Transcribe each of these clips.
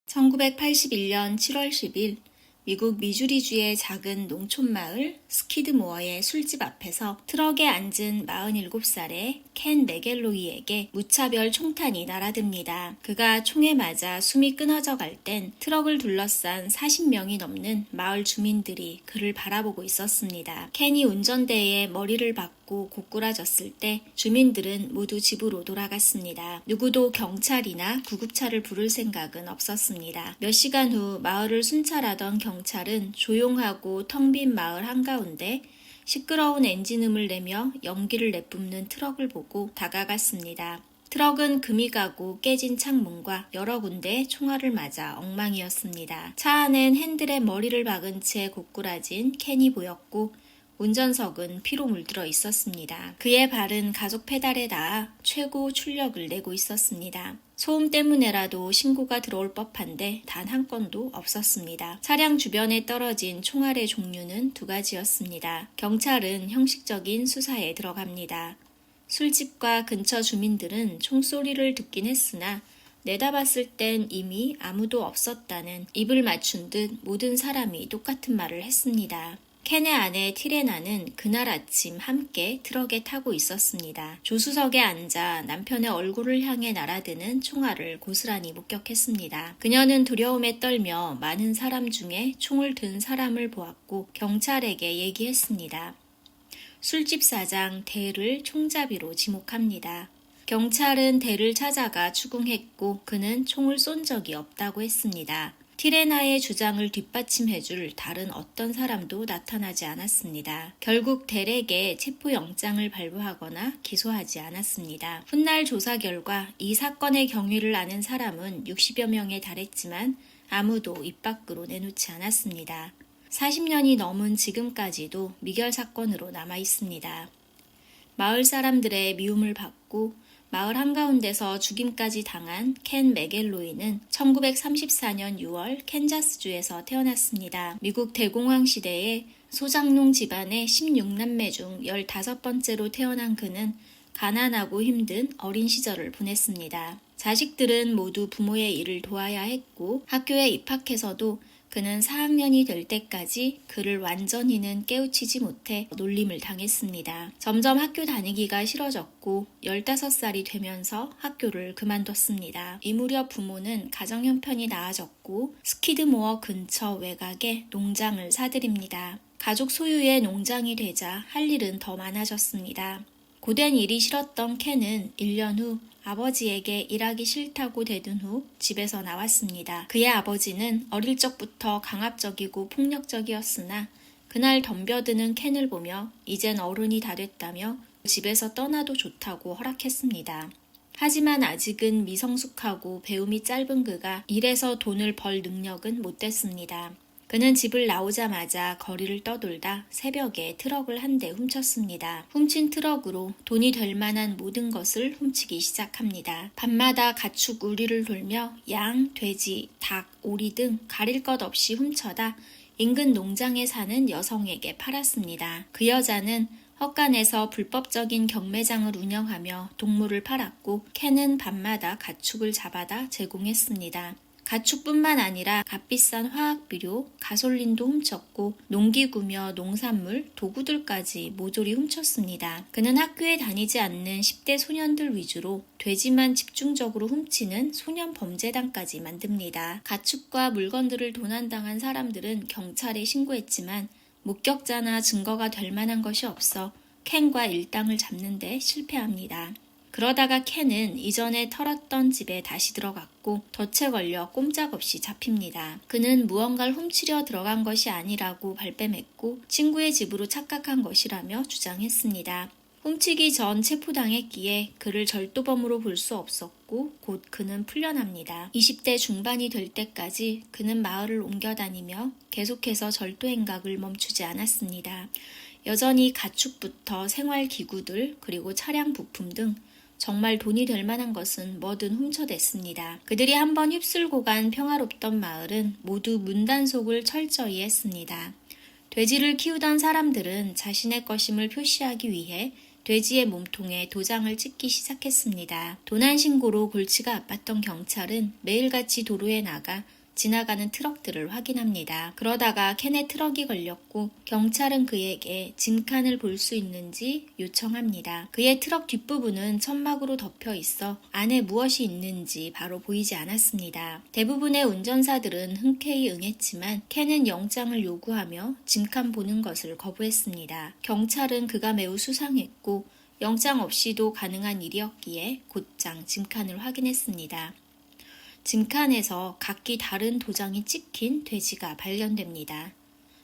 1981년 7월 10일 미국 미주리주의 작은 농촌마을 스키드모어의 술집 앞에서 트럭에 앉은 47살의 켄 맥갤로이에게 무차별 총탄이 날아듭니다. 그가 총에 맞아 숨이 끊어져 갈 땐 트럭을 둘러싼 40명이 넘는 마을 주민들이 그를 바라보고 있었습니다. 켄이 운전대에 머리를 박고 고꾸라졌을 때 주민들은 모두 집으로 돌아갔습니다. 누구도 경찰이나 구급차를 부를 생각은 없었습니다. 몇 시간 후 마을을 순찰하던 경찰은 조용하고 텅 빈 마을 한가운데 시끄러운 엔진음을 내며 연기를 내뿜는 트럭을 보고 다가갔습니다. 트럭은 금이 가고 깨진 창문과 여러 군데 총알을 맞아 엉망이었습니다. 차 안엔 핸들에 머리를 박은 채 고꾸라진 켄이 보였고 운전석은 피로 물들어 있었습니다. 그의 발은 가속 페달에 닿아 최고 출력을 내고 있었습니다. 소음 때문에라도 신고가 들어올 법한데 단 한 건도 없었습니다. 차량 주변에 떨어진 총알의 종류는 2가지였습니다. 경찰은 형식적인 수사에 들어갑니다. 술집과 근처 주민들은 총소리를 듣긴 했으나 내다봤을 땐 이미 아무도 없었다는 입을 맞춘 듯 모든 사람이 똑같은 말을 했습니다. 켄의 아내 티레나는 그날 아침 함께 트럭에 타고 있었습니다. 조수석에 앉아 남편의 얼굴을 향해 날아드는 총알을 고스란히 목격했습니다. 그녀는 두려움에 떨며 많은 사람 중에 총을 든 사람을 보았고 경찰에게 얘기했습니다. 술집 사장 대를 총잡이로 지목합니다. 경찰은 대를 찾아가 추궁했고 그는 총을 쏜 적이 없다고 했습니다. 티레나의 주장을 뒷받침해줄 다른 어떤 사람도 나타나지 않았습니다. 결국 델에게 체포영장을 발부하거나 기소하지 않았습니다. 훗날 조사 결과 이 사건의 경위를 아는 사람은 60여 명에 달했지만 아무도 입 밖으로 내놓지 않았습니다. 40년이 넘은 지금까지도 미결 사건으로 남아 있습니다. 마을 사람들의 미움을 받고 마을 한가운데서 죽임까지 당한 켄 맥갤로이는 1934년 6월 캔자스주에서 태어났습니다. 미국 대공황 시대에 소장농 집안의 16남매 중 15번째로 태어난 그는 가난하고 힘든 어린 시절을 보냈습니다. 자식들은 모두 부모의 일을 도와야 했고 학교에 입학해서도 그는 4학년이 될 때까지 그를 완전히는 깨우치지 못해 놀림을 당했습니다. 점점 학교 다니기가 싫어졌고 15살이 되면서 학교를 그만뒀습니다. 이 무렵 부모는 가정 형편이 나아졌고 스키드모어 근처 외곽에 농장을 사들입니다. 가족 소유의 농장이 되자 할 일은 더 많아졌습니다. 고된 일이 싫었던 켄은 1년 후 아버지에게 일하기 싫다고 대든 후 집에서 나왔습니다. 그의 아버지는 어릴 적부터 강압적이고 폭력적이었으나 그날 덤벼드는 켄을 보며 이젠 어른이 다 됐다며 집에서 떠나도 좋다고 허락했습니다. 하지만 아직은 미성숙하고 배움이 짧은 그가 일해서 돈을 벌 능력은 못 됐습니다. 그는 집을 나오자마자 거리를 떠돌다 새벽에 트럭을 한 대 훔쳤습니다. 훔친 트럭으로 돈이 될 만한 모든 것을 훔치기 시작합니다. 밤마다 가축 우리를 돌며 양, 돼지, 닭, 오리 등 가릴 것 없이 훔쳐다 인근 농장에 사는 여성에게 팔았습니다. 그 여자는 헛간에서 불법적인 경매장을 운영하며 동물을 팔았고 켄은 밤마다 가축을 잡아다 제공했습니다. 가축뿐만 아니라 값비싼 화학비료, 가솔린도 훔쳤고 농기구며 농산물, 도구들까지 모조리 훔쳤습니다. 그는 학교에 다니지 않는 10대 소년들 위주로 돼지만 집중적으로 훔치는 소년 범죄단까지 만듭니다. 가축과 물건들을 도난당한 사람들은 경찰에 신고했지만 목격자나 증거가 될 만한 것이 없어 켄과 일당을 잡는 데 실패합니다. 그러다가 켄은 이전에 털었던 집에 다시 들어갔고 덫에 걸려 꼼짝없이 잡힙니다. 그는 무언가를 훔치려 들어간 것이 아니라고 발뺌했고 친구의 집으로 착각한 것이라며 주장했습니다. 훔치기 전 체포당했기에 그를 절도범으로 볼 수 없었고 곧 그는 풀려납니다. 20대 중반이 될 때까지 그는 마을을 옮겨다니며 계속해서 절도 행각을 멈추지 않았습니다. 여전히 가축부터 생활기구들 그리고 차량 부품 등 정말 돈이 될 만한 것은 뭐든 훔쳐댔습니다. 그들이 한번 휩쓸고 간 평화롭던 마을은 모두 문단속을 철저히 했습니다. 돼지를 키우던 사람들은 자신의 것임을 표시하기 위해 돼지의 몸통에 도장을 찍기 시작했습니다. 도난 신고로 골치가 아팠던 경찰은 매일같이 도로에 나가 지나가는 트럭들을 확인합니다. 그러다가 켄의 트럭이 걸렸고 경찰은 그에게 짐칸을 볼 수 있는지 요청합니다. 그의 트럭 뒷부분은 천막으로 덮여 있어 안에 무엇이 있는지 바로 보이지 않았습니다. 대부분의 운전사들은 흔쾌히 응했지만 켄은 영장을 요구하며 짐칸 보는 것을 거부했습니다. 경찰은 그가 매우 수상했고 영장 없이도 가능한 일이었기에 곧장 짐칸을 확인했습니다. 짐칸에서 각기 다른 도장이 찍힌 돼지가 발견됩니다.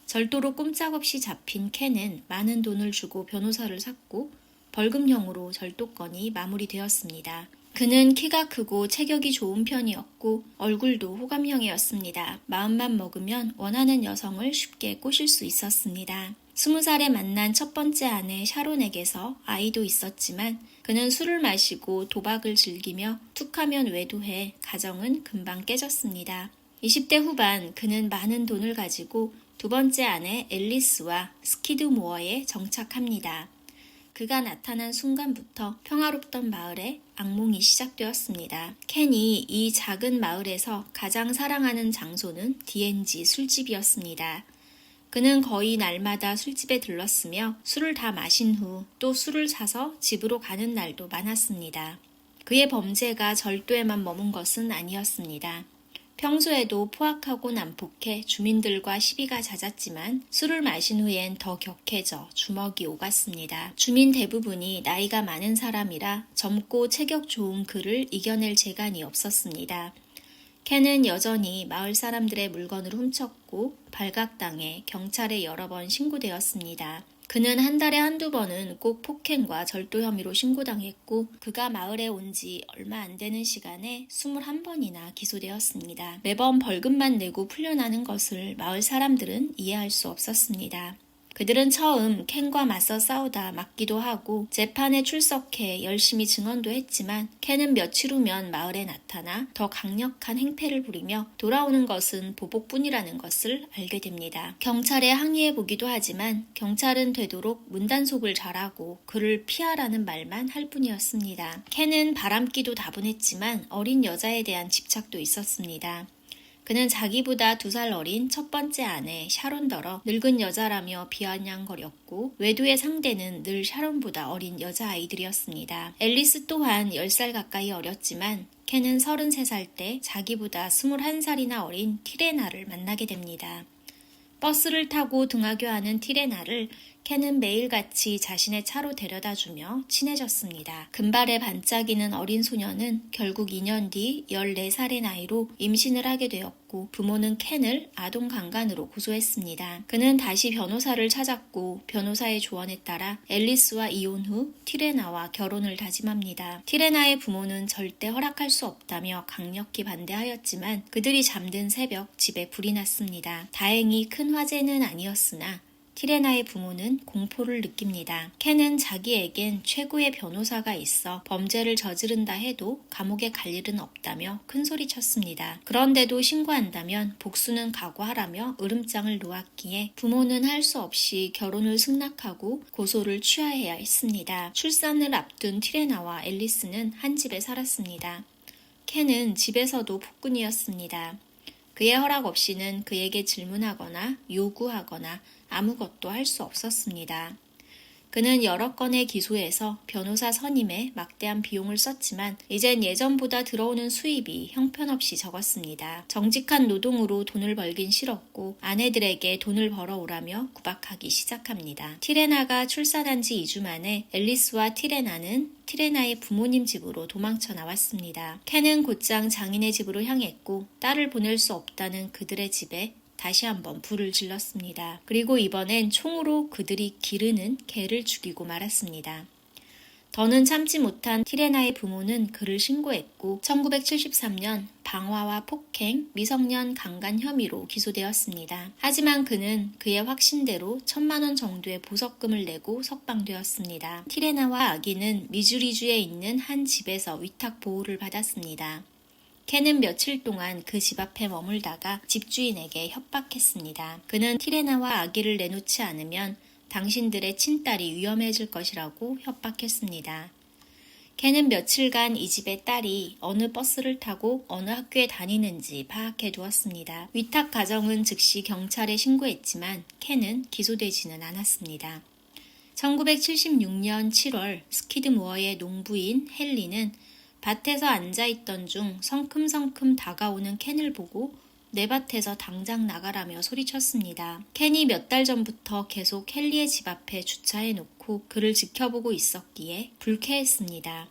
절도로 꼼짝없이 잡힌 켄은 많은 돈을 주고 변호사를 샀고 벌금형으로 절도건이 마무리되었습니다. 그는 키가 크고 체격이 좋은 편이었고 얼굴도 호감형이었습니다. 마음만 먹으면 원하는 여성을 쉽게 꼬실 수 있었습니다. 20살에 만난 첫 번째 아내 샤론에게서 아이도 있었지만 그는 술을 마시고 도박을 즐기며 툭하면 외도해 가정은 금방 깨졌습니다. 20대 후반 그는 많은 돈을 가지고 두 번째 아내 앨리스와 스키드모어에 정착합니다. 그가 나타난 순간부터 평화롭던 마을에 악몽이 시작되었습니다. 켄이 이 작은 마을에서 가장 사랑하는 장소는 D&G 술집이었습니다. 그는 거의 날마다 술집에 들렀으며 술을 다 마신 후 또 술을 사서 집으로 가는 날도 많았습니다. 그의 범죄가 절도에만 머문 것은 아니었습니다. 평소에도 포악하고 난폭해 주민들과 시비가 잦았지만 술을 마신 후엔 더 격해져 주먹이 오갔습니다. 주민 대부분이 나이가 많은 사람이라 젊고 체격 좋은 그를 이겨낼 재간이 없었습니다. 켄은 여전히 마을 사람들의 물건을 훔쳤고 발각당해 경찰에 여러 번 신고되었습니다. 그는 한 달에 한두 번은 꼭 폭행과 절도 혐의로 신고당했고 그가 마을에 온 지 얼마 안 되는 시간에 21번이나 기소되었습니다. 매번 벌금만 내고 풀려나는 것을 마을 사람들은 이해할 수 없었습니다. 그들은 처음 켄과 맞서 싸우다 맞기도 하고 재판에 출석해 열심히 증언도 했지만 켄은 며칠 후면 마을에 나타나 더 강력한 행패를 부리며 돌아오는 것은 보복뿐이라는 것을 알게 됩니다. 경찰에 항의해보기도 하지만 경찰은 되도록 문단속을 잘하고 그를 피하라는 말만 할 뿐이었습니다. 켄은 바람기도 다분했지만 어린 여자에 대한 집착도 있었습니다. 그는 자기보다 2살 어린 첫 번째 아내 샤론더러 늙은 여자라며 비아냥거렸고 외도의 상대는 늘 샤론보다 어린 여자아이들이었습니다. 앨리스 또한 10살 가까이 어렸지만 켄은 33살 때 자기보다 21살이나 어린 티레나를 만나게 됩니다. 버스를 타고 등하교하는 티레나를 켄은 매일같이 자신의 차로 데려다주며 친해졌습니다. 금발에 반짝이는 어린 소녀는 결국 2년 뒤 14살의 나이로 임신을 하게 되었고 부모는 켄을 아동 강간으로 고소했습니다. 그는 다시 변호사를 찾았고 변호사의 조언에 따라 앨리스와 이혼 후 티레나와 결혼을 다짐합니다. 티레나의 부모는 절대 허락할 수 없다며 강력히 반대하였지만 그들이 잠든 새벽 집에 불이 났습니다. 다행히 큰 화재는 아니었으나 티레나의 부모는 공포를 느낍니다. 켄은 자기에겐 최고의 변호사가 있어 범죄를 저지른다 해도 감옥에 갈 일은 없다며 큰소리쳤습니다. 그런데도 신고한다면 복수는 각오하라며 으름장을 놓았기에 부모는 할 수 없이 결혼을 승낙하고 고소를 취하해야 했습니다. 출산을 앞둔 티레나와 앨리스는 한 집에 살았습니다. 켄은 집에서도 폭군이었습니다. 그의 허락 없이는 그에게 질문하거나 요구하거나 아무것도 할 수 없었습니다. 그는 여러 건의 기소에서 변호사 선임에 막대한 비용을 썼지만 이젠 예전보다 들어오는 수입이 형편없이 적었습니다. 정직한 노동으로 돈을 벌긴 싫었고 아내들에게 돈을 벌어오라며 구박하기 시작합니다. 티레나가 출산한 지 2주 만에 앨리스와 티레나는 티레나의 부모님 집으로 도망쳐 나왔습니다. 켄은 곧장 장인의 집으로 향했고 딸을 보낼 수 없다는 그들의 집에 다시 한번 불을 질렀습니다. 그리고 이번엔 총으로 그들이 기르는 개를 죽이고 말았습니다. 더는 참지 못한 티레나의 부모는 그를 신고했고 1973년 방화와 폭행, 미성년 강간 혐의로 기소되었습니다. 하지만 그는 그의 확신대로 1,000만 원 정도의 보석금을 내고 석방되었습니다. 티레나와 아기는 미주리주에 있는 한 집에서 위탁 보호를 받았습니다. 켄은 며칠 동안 그 집 앞에 머물다가 집주인에게 협박했습니다. 그는 티레나와 아기를 내놓지 않으면 당신들의 친딸이 위험해질 것이라고 협박했습니다. 켄은 며칠간 이 집의 딸이 어느 버스를 타고 어느 학교에 다니는지 파악해 두었습니다. 위탁 가정은 즉시 경찰에 신고했지만 켄은 기소되지는 않았습니다. 1976년 7월 스키드모어의 농부인 헨리는 밭에서 앉아있던 중 성큼성큼 다가오는 켄을 보고 내 밭에서 당장 나가라며 소리쳤습니다. 켄이 몇 달 전부터 계속 헨리의 집 앞에 주차해놓고 그를 지켜보고 있었기에 불쾌했습니다.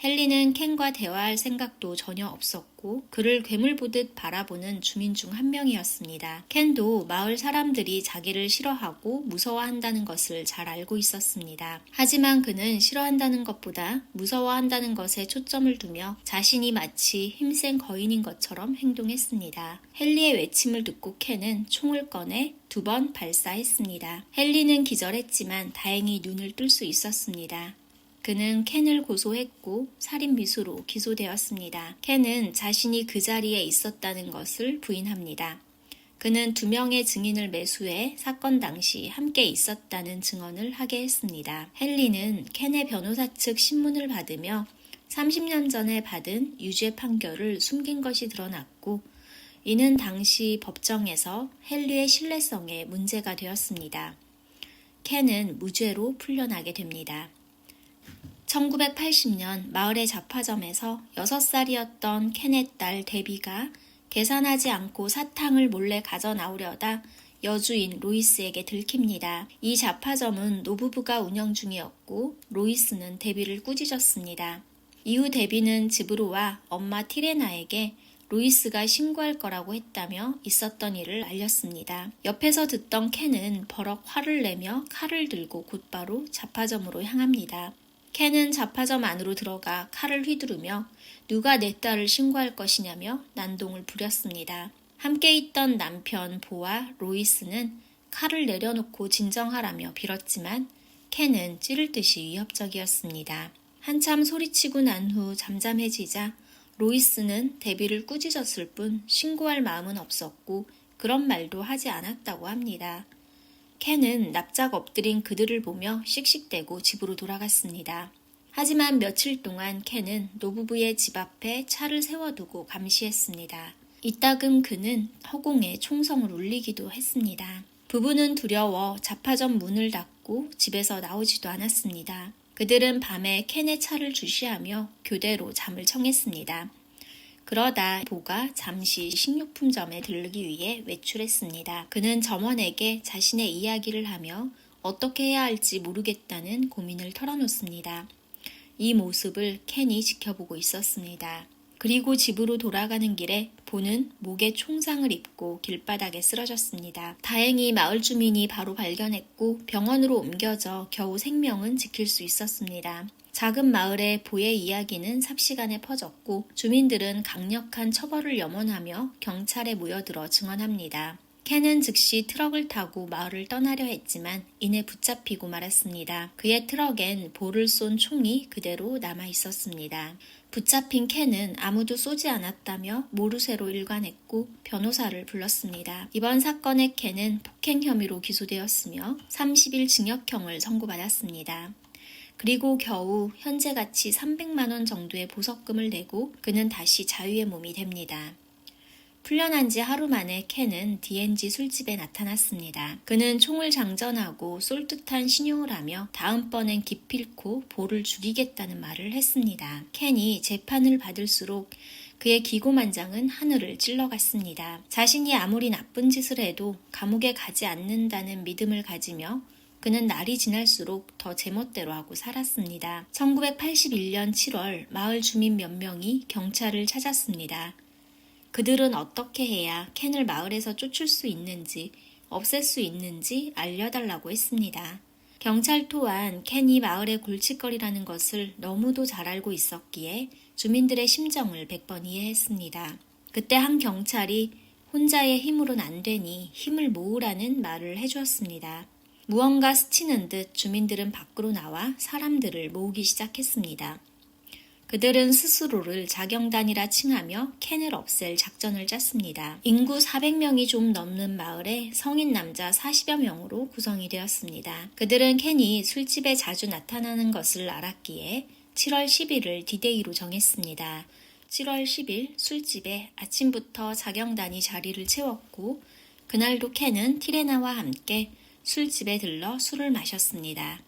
헨리는 켄과 대화할 생각도 전혀 없었고 그를 괴물 보듯 바라보는 주민 중 한 명이었습니다. 켄도 마을 사람들이 자기를 싫어하고 무서워한다는 것을 잘 알고 있었습니다. 하지만 그는 싫어한다는 것보다 무서워한다는 것에 초점을 두며 자신이 마치 힘센 거인인 것처럼 행동했습니다. 헨리의 외침을 듣고 켄은 총을 꺼내 2번 발사했습니다. 헨리는 기절했지만 다행히 눈을 뜰 수 있었습니다. 그는 켄을 고소했고 살인미수로 기소되었습니다. 켄은 자신이 그 자리에 있었다는 것을 부인합니다. 그는 2명의 증인을 매수해 사건 당시 함께 있었다는 증언을 하게 했습니다. 헨리는 켄의 변호사 측 신문을 받으며 30년 전에 받은 유죄 판결을 숨긴 것이 드러났고 이는 당시 법정에서 헨리의 신뢰성에 문제가 되었습니다. 켄은 무죄로 풀려나게 됩니다. 1980년 마을의 잡화점에서 6살이었던 켄의 딸 데비가 계산하지 않고 사탕을 몰래 가져나오려다 여주인 로이스에게 들킵니다. 이 잡화점은 노부부가 운영 중이었고 로이스는 데비를 꾸짖었습니다. 이후 데비는 집으로 와 엄마 티레나에게 로이스가 신고할 거라고 했다며 있었던 일을 알렸습니다. 옆에서 듣던 켄은 버럭 화를 내며 칼을 들고 곧바로 잡화점으로 향합니다. 켄은 잡화점 안으로 들어가 칼을 휘두르며 누가 내 딸을 신고할 것이냐며 난동을 부렸습니다. 함께 있던 남편 보와 로이스는 칼을 내려놓고 진정하라며 빌었지만 켄은 찌를 듯이 위협적이었습니다. 한참 소리치고 난 후 잠잠해지자 로이스는 데비를 꾸짖었을 뿐 신고할 마음은 없었고 그런 말도 하지 않았다고 합니다. 켄은 납작 엎드린 그들을 보며 씩씩대고 집으로 돌아갔습니다. 하지만 며칠 동안 켄은 노부부의 집 앞에 차를 세워두고 감시했습니다. 이따금 그는 허공에 총성을 울리기도 했습니다. 부부는 두려워 잡화점 문을 닫고 집에서 나오지도 않았습니다. 그들은 밤에 켄의 차를 주시하며 교대로 잠을 청했습니다. 그러다 보가 잠시 식료품점에 들르기 위해 외출했습니다. 그는 점원에게 자신의 이야기를 하며 어떻게 해야 할지 모르겠다는 고민을 털어놓습니다. 이 모습을 켄이 지켜보고 있었습니다. 그리고 집으로 돌아가는 길에 보는 목에 총상을 입고 길바닥에 쓰러졌습니다. 다행히 마을 주민이 바로 발견했고 병원으로 옮겨져 겨우 생명은 지킬 수 있었습니다. 작은 마을의 보의 이야기는 삽시간에 퍼졌고 주민들은 강력한 처벌을 염원하며 경찰에 모여들어 증언합니다. 켄은 즉시 트럭을 타고 마을을 떠나려 했지만 이내 붙잡히고 말았습니다. 그의 트럭엔 볼을 쏜 총이 그대로 남아 있었습니다. 붙잡힌 켄은 아무도 쏘지 않았다며 모르쇠로 일관했고 변호사를 불렀습니다. 이번 사건의 켄은 폭행 혐의로 기소되었으며 30일 징역형을 선고받았습니다. 그리고 겨우 현재가치 300만 원 정도의 보석금을 내고 그는 다시 자유의 몸이 됩니다. 풀려난 지 하루 만에 켄은 D&G 술집에 나타났습니다. 그는 총을 장전하고 쏠 듯한 신용을 하며 다음번엔 기필코 볼을 죽이겠다는 말을 했습니다. 켄이 재판을 받을수록 그의 기고만장은 하늘을 찔러갔습니다. 자신이 아무리 나쁜 짓을 해도 감옥에 가지 않는다는 믿음을 가지며 그는 날이 지날수록 더 제멋대로 하고 살았습니다. 1981년 7월 마을 주민 몇 명이 경찰을 찾았습니다. 그들은 어떻게 해야 켄을 마을에서 쫓을 수 있는지, 없앨 수 있는지 알려달라고 했습니다. 경찰 또한 켄이 마을의 골칫거리라는 것을 너무도 잘 알고 있었기에 주민들의 심정을 100번 이해했습니다. 그때 한 경찰이 혼자의 힘으론 안 되니 힘을 모으라는 말을 해주었습니다. 무언가 스치는 듯 주민들은 밖으로 나와 사람들을 모으기 시작했습니다. 그들은 스스로를 자경단이라 칭하며 켄을 없앨 작전을 짰습니다. 인구 400명이 좀 넘는 마을에 성인 남자 40여 명으로 구성이 되었습니다. 그들은 켄이 술집에 자주 나타나는 것을 알았기에 7월 10일을 디데이로 정했습니다. 7월 10일 술집에 아침부터 자경단이 자리를 채웠고 그날도 켄은 티레나와 함께 술집에 들러 술을 마셨습니다.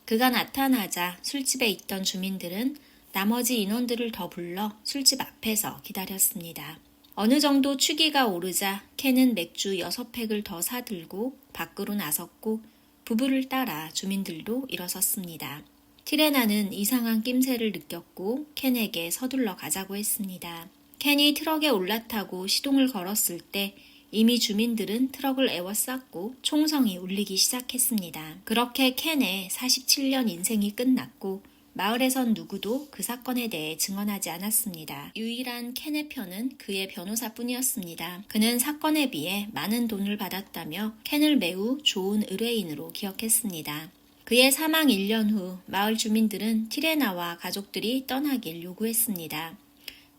그가 나타나자 술집에 있던 주민들은 나머지 인원들을 더 불러 술집 앞에서 기다렸습니다. 어느 정도 취기가 오르자 켄은 맥주 6팩을 더 사들고 밖으로 나섰고 부부를 따라 주민들도 일어섰습니다. 티레나는 이상한 낌새를 느꼈고 켄에게 서둘러 가자고 했습니다. 켄이 트럭에 올라타고 시동을 걸었을 때 이미 주민들은 트럭을 에워쌌고 총성이 울리기 시작했습니다. 그렇게 켄의 47년 인생이 끝났고 마을에선 누구도 그 사건에 대해 증언하지 않았습니다. 유일한 켄의 편은 그의 변호사뿐이었습니다. 그는 사건에 비해 많은 돈을 받았다며 켄을 매우 좋은 의뢰인으로 기억했습니다. 그의 사망 1년 후 마을 주민들은 티레나와 가족들이 떠나길 요구했습니다.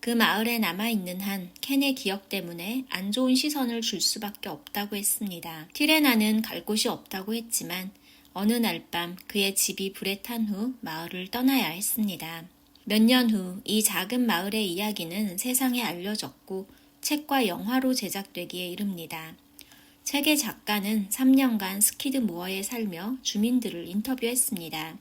그 마을에 남아있는 한 켄의 기억 때문에 안 좋은 시선을 줄 수밖에 없다고 했습니다. 티레나는 갈 곳이 없다고 했지만 어느 날 밤 그의 집이 불에 탄 후 마을을 떠나야 했습니다. 몇 년 후 이 작은 마을의 이야기는 세상에 알려졌고 책과 영화로 제작되기에 이릅니다. 책의 작가는 3년간 스키드 모어에 살며 주민들을 인터뷰했습니다.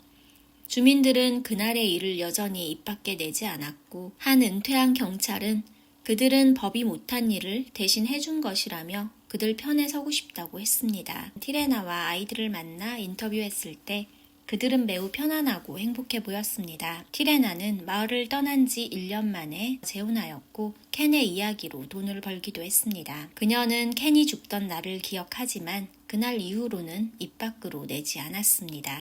주민들은 그날의 일을 여전히 입 밖에 내지 않았고 한 은퇴한 경찰은 그들은 법이 못한 일을 대신 해준 것이라며 그들 편에 서고 싶다고 했습니다. 티레나와 아이들을 만나 인터뷰했을 때 그들은 매우 편안하고 행복해 보였습니다. 티레나는 마을을 떠난 지 1년 만에 재혼하였고 켄의 이야기로 돈을 벌기도 했습니다. 그녀는 켄이 죽던 날을 기억하지만 그날 이후로는 입 밖으로 내지 않았습니다.